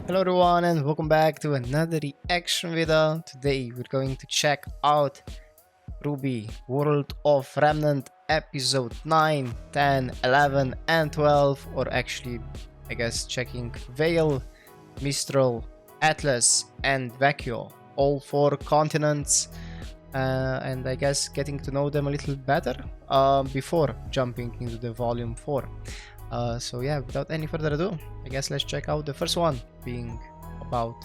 Hello everyone and welcome back to another reaction video. Today we're going to check out RWBY World of Remnant episode 9, 10, 11 and 12, or actually I guess checking Vale, Mistral, Atlas and Vacuo, all 4 continents, and I guess getting to know them a little better before jumping into the volume 4. So yeah, without any further ado, I guess let's check out the first one, being about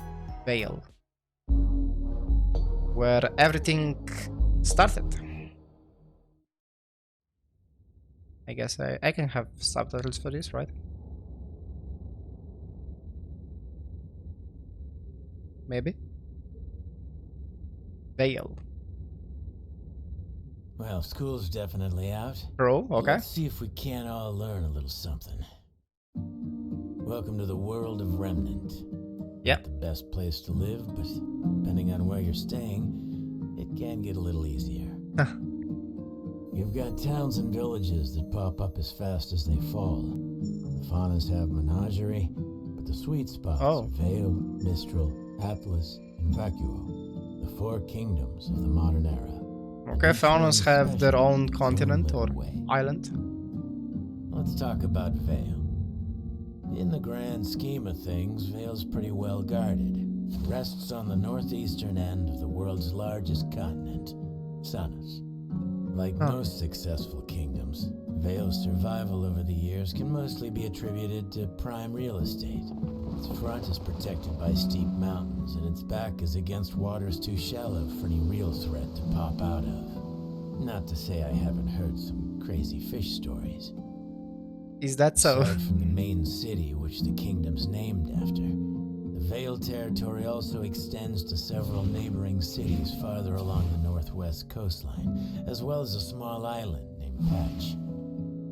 Vale, where everything started. I guess I can have subtitles for this, right? Maybe? Vale. Well, school's definitely out. Bro, okay. Let's see if we can't all learn a little something. Welcome to the world of Remnant. Yeah. Not the best place to live, but depending on where you're staying, it can get a little easier. You've got towns and villages that pop up as fast as they fall. The faunas have menagerie, but the sweet spots are Vale, Mistral, Atlas, and Vacuo, the 4 kingdoms of the modern era. Okay, faunas have their own continent or island. Let's talk about Vale. In the grand scheme of things, Vale's pretty well guarded. It rests on the northeastern end of the world's largest continent, Sanus. Like most successful kingdoms, Vale's survival over the years can mostly be attributed to prime real estate. Its front is protected by steep mountains, and its back is against waters too shallow for any real threat to pop out of. Not to say I haven't heard some crazy fish stories. Is that so? Aside from the main city, which the kingdom's named after, the Vale territory also extends to several neighboring cities farther along the northwest coastline, as well as a small island named Patch.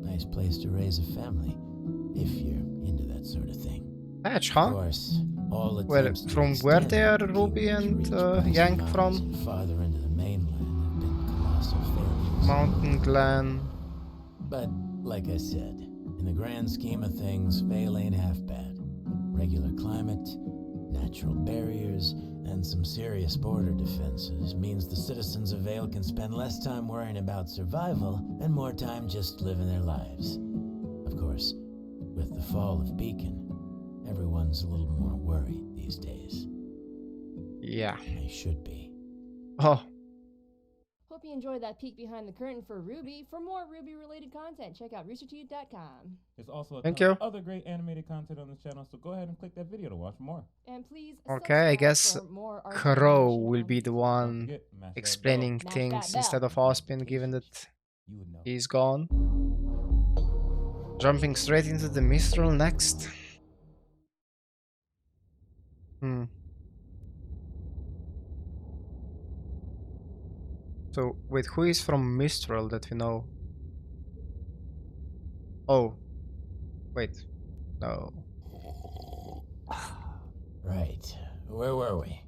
Nice place to raise a family, if you're into that sort of thing. Patch, huh? Of course, all Well, from where they are RWBY and Yank from? Farther into the mainland have been colossal failures. Mountain Glen. But, like I said, in the grand scheme of things, Vale ain't half bad. Regular climate, natural barriers, and some serious border defenses means the citizens of Vale can spend less time worrying about survival and more time just living their lives. Of course, with the fall of Beacon, everyone's a little more worried these days. Yeah. They should be. Oh. Hope you enjoyed that peek behind the curtain for RWBY. For more RWBY-related content, check out roosterteeth.com. There's also a ton of other great animated content on the channel, so go ahead and click that video to watch more. And please okay, I guess Crow will be the one explaining things instead of Ospin, given that he's gone. Jumping straight into the Mistral next. So, wait, who is from Mistral that we know? Oh. Wait. No. Right. Where were we?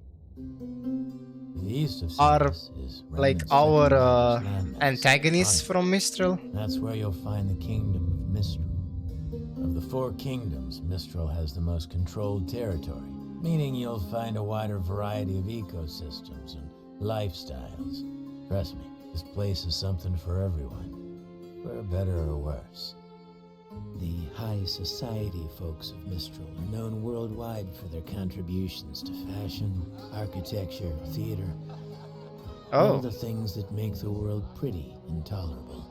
The east of Are is like our antagonists from Mistral? That's where you'll find the kingdom of Mistral. Of the 4 kingdoms, Mistral has the most controlled territory, meaning you'll find a wider variety of ecosystems and lifestyles. Trust me, this place is something for everyone, for better or worse. The high society folks of Mistral are known worldwide for their contributions to fashion, architecture, theater, all the things that make the world pretty and tolerable.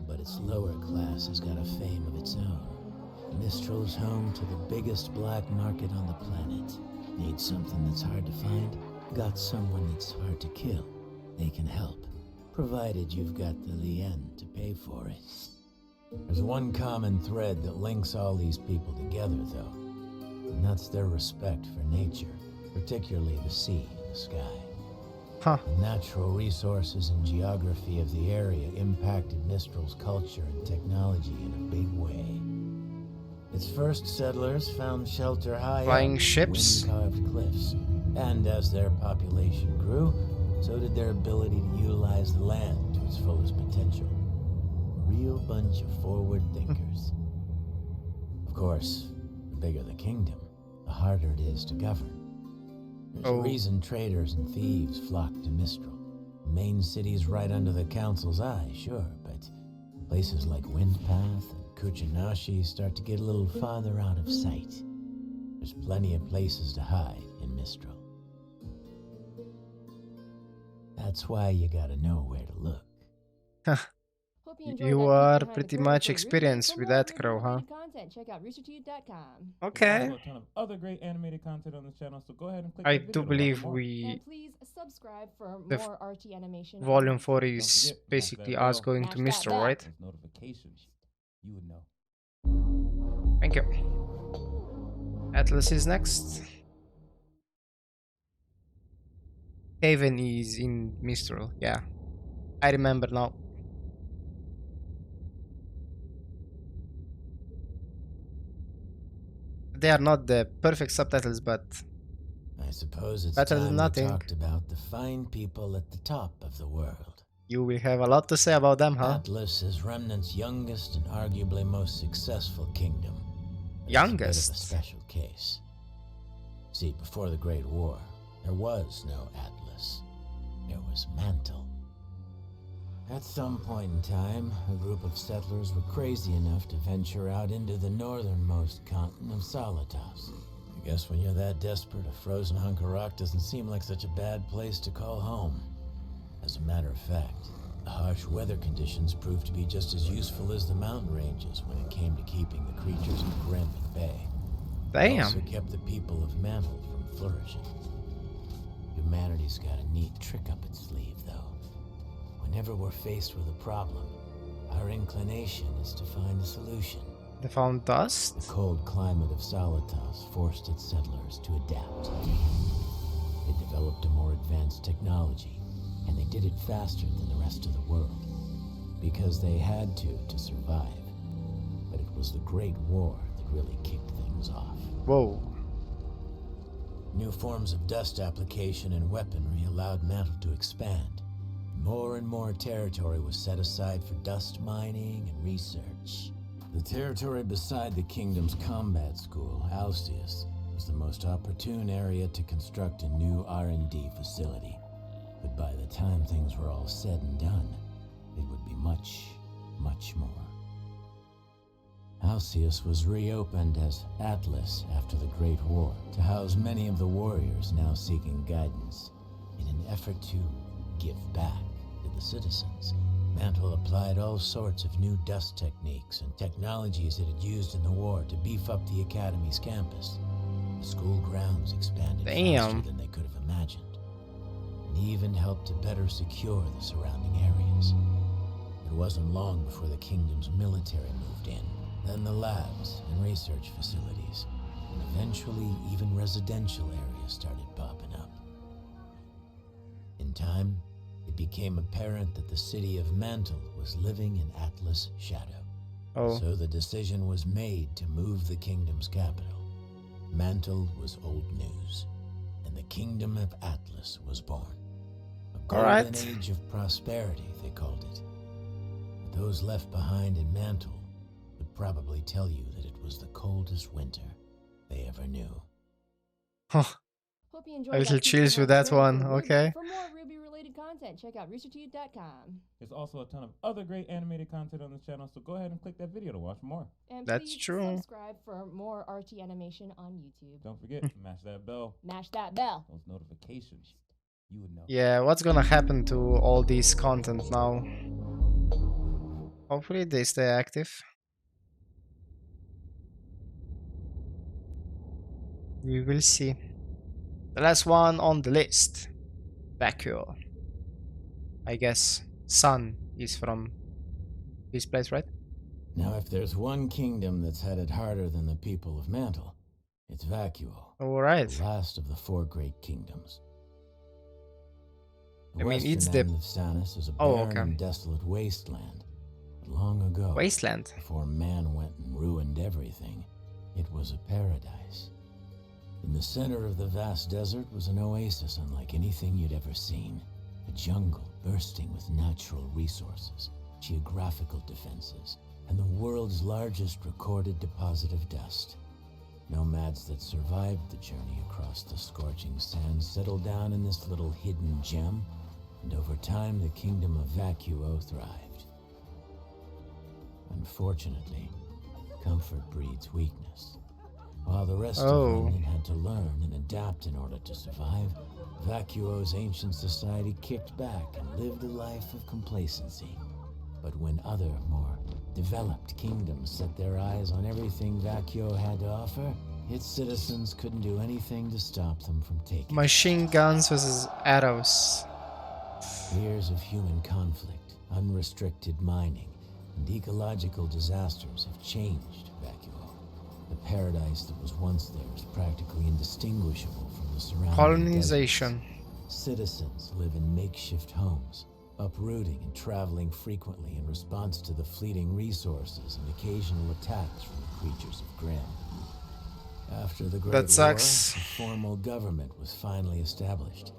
But its lower class has got a fame of its own. Mistral's home to the biggest black market on the planet. Need something that's hard to find? Got someone that's hard to kill? They can help, provided you've got the lien to pay for it. There's one common thread that links all these people together, though, and that's their respect for nature, particularly the sea and the sky. The natural resources and geography of the area impacted Mistral's culture and technology in a big way. Its first settlers found shelter high Flying up ships, wind-carved cliffs, and as their population grew, so did their ability to utilize the land to its fullest potential. A real bunch of forward thinkers. Of course, the bigger the kingdom, the harder it is to govern. There's a Oh. reason traders and thieves flock to Mistral. The main city's right under the council's eye, sure, but places like Windpath and Kuchinashi start to get a little farther out of sight. There's plenty of places to hide in Mistral. That's why you gotta know where to look. Hope enjoyed You that peek are behind the pretty curtain much for RWBY. experienced For with more that crow, huh? RWBY-related content, check out roosterteeth.com. Okay. There's also a ton of other great animated content on the channel, so go ahead and click I that video do to watch believe more. we And please subscribe for The more RT animation. on volume YouTube. 4 Don't is forget, smash basically that us bell. going Smash to that Mistral, bell. right? Those notifications, you would know. Thank you. Atlas is next. Haven is in Mistral, yeah. I remember now. They are not the perfect subtitles, but I suppose it's better than time we nothing. talked about the fine people at the top of the world. You will have a lot to say about them, huh? Atlas is Remnant's youngest and arguably most successful kingdom. But Youngest? It's a bit of a special case. See, before the Great War, there was no Atlas. There was Mantle. At some point in time, a group of settlers were crazy enough to venture out into the northernmost continent of Solitas. I guess when you're that desperate, a frozen hunk of rock doesn't seem like such a bad place to call home. As a matter of fact, the harsh weather conditions proved to be just as useful as the mountain ranges when it came to keeping the creatures of Grim at bay. It also Damn. kept the people of Mantle from flourishing. Humanity's got a neat trick up its sleeve, though. Whenever we're faced with a problem, our inclination is to find a solution. They found dust? The cold climate of Solitas forced its settlers to adapt. They developed a more advanced technology, and they did it faster than the rest of the world, because they had to survive. But it was the Great War that really kicked things off. Whoa. New forms of dust application and weaponry allowed Mantle to expand. More and more territory was set aside for dust mining and research. The territory beside the kingdom's combat school, Alcius, was the most opportune area to construct a new R&D facility. But by the time things were all said and done, it would be much, much more. Alcius was reopened as Atlas after the Great War to house many of the warriors now seeking guidance in an effort to give back to the citizens. Mantle applied all sorts of new dust techniques and technologies it had used in the war to beef up the Academy's campus. The school grounds expanded faster than they could have imagined, and even helped to better secure the surrounding areas. It wasn't long before the kingdom's military moved in, then the labs and research facilities, and eventually even residential areas started popping up. In time, it became apparent that the city of Mantle was living in Atlas' shadow. Oh. So the decision was made to move the kingdom's capital. Mantle was old news, and the kingdom of Atlas was born. A golden Alright. age of prosperity, they called it. But those left behind in Mantle would probably tell you that it was the coldest winter they ever knew. Huh. Hope you enjoyed A little that peek chills with behind the that curtain one, for RWBY. okay. For more RWBY-related content, check out roosterteeth.com. There's also a ton of other great animated content on this channel, so go ahead and click that video to watch more. And That's please true. subscribe for more RT animation on YouTube. Don't forget, smash that bell. Mash that bell. Those notifications, you would know. Yeah, what's gonna happen to all this content now? Hopefully they stay active. We will see. The last one on the list. Vacuo. I guess Sun is from this place, right? Now, if there's one kingdom that's had it harder than the people of Mantle, it's Vacuo, Alright. the last of the four great kingdoms. The I mean, western it's the- end of Sanus is a Oh, barren okay. and desolate wasteland. But long ago, Wasteland. before man went and ruined everything, it was a paradise. In the center of the vast desert was an oasis unlike anything you'd ever seen. A jungle bursting with natural resources, geographical defenses, and the world's largest recorded deposit of dust. Nomads that survived the journey across the scorching sands settled down in this little hidden gem, and over time the kingdom of Vacuo thrived. Unfortunately, comfort breeds weakness. While the rest of Remnant had to learn and adapt in order to survive, Vacuo's ancient society kicked back and lived a life of complacency. But when other, more developed kingdoms set their eyes on everything Vacuo had to offer, its citizens couldn't do anything to stop them from taking Machine guns versus arrows. Years of human conflict, unrestricted mining, and ecological disasters have changed Vacuo. The paradise that was once there is practically indistinguishable from the surrounding Colonization. deserts. Citizens live in makeshift homes, uprooting and traveling frequently in response to the fleeting resources and occasional attacks from the creatures of Grimm. After the Great War, sucks. a formal government was finally established.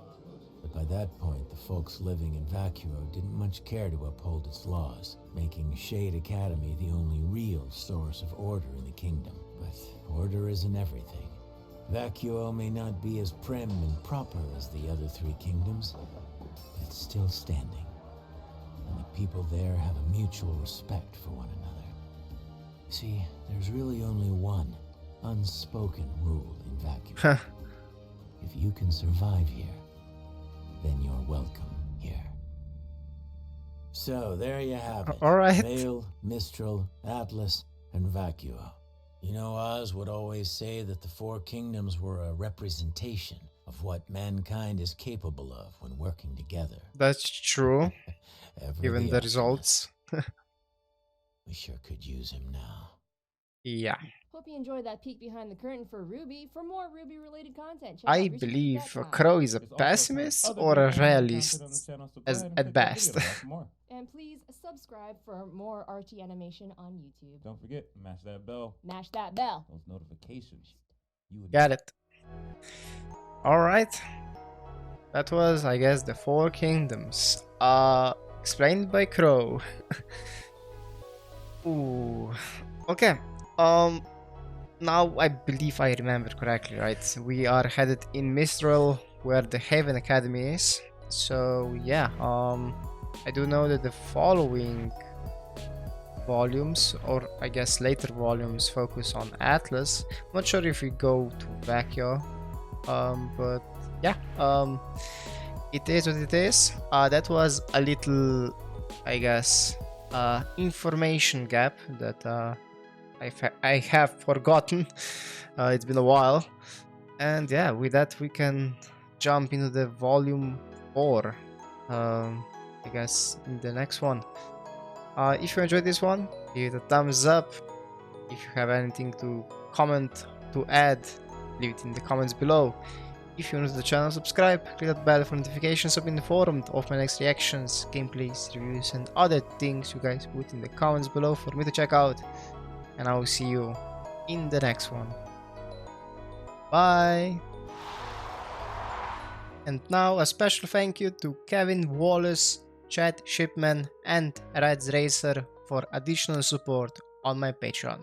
But by that point, the folks living in Vacuo didn't much care to uphold its laws, making Shade Academy the only real source of order in the kingdom. But order isn't everything. Vacuo may not be as prim and proper as the other three kingdoms, but it's still standing. And the people there have a mutual respect for one another. You see, there's really only one unspoken rule in Vacuo. If you can survive here, then you're welcome here. So there you have it. All right. Vale, Mistral, Atlas, and Vacuo. You know, Oz would always say that the four kingdoms were a representation of what mankind is capable of when working together. That's true, Ever given the optimist. results. We sure could use him now. Yeah. Hope you enjoyed that peek behind the curtain for RWBY. For more RWBY related content, check I out believe RoosterTeeth.com. Crow is a There's also pessimist other or great a anime content realist on the channel, so go as ahead and at click that best. video to watch more. And please subscribe for more RT animation on YouTube. Don't forget, mash that bell, Mash that bell. those notifications. You would Got it. Alright. That was, I guess, the Four Kingdoms. Explained by Crow. Ooh. Okay. Now I believe I remember correctly, right? We are headed in Mistral, where the Haven Academy is. So yeah, I do know that the following volumes, or I guess later volumes, focus on Atlas. I'm not sure if we go to Vacuo, but yeah, it is what it is. That was a little, I guess, information gap that I have forgotten. It's been a while, and yeah, with that we can jump into the volume 4. I guess in the next one. If you enjoyed this one, give it a thumbs up. If you have anything to comment, to add, leave it in the comments below. If you're new to the channel, subscribe, click that bell for notifications so be informed of my next reactions, gameplays, reviews, and other things you guys put in the comments below for me to check out. And I will see you in the next one. Bye! And now a special thank you to Kevin Wallace, Chad Shipman, and Reds Racer for additional support on my Patreon.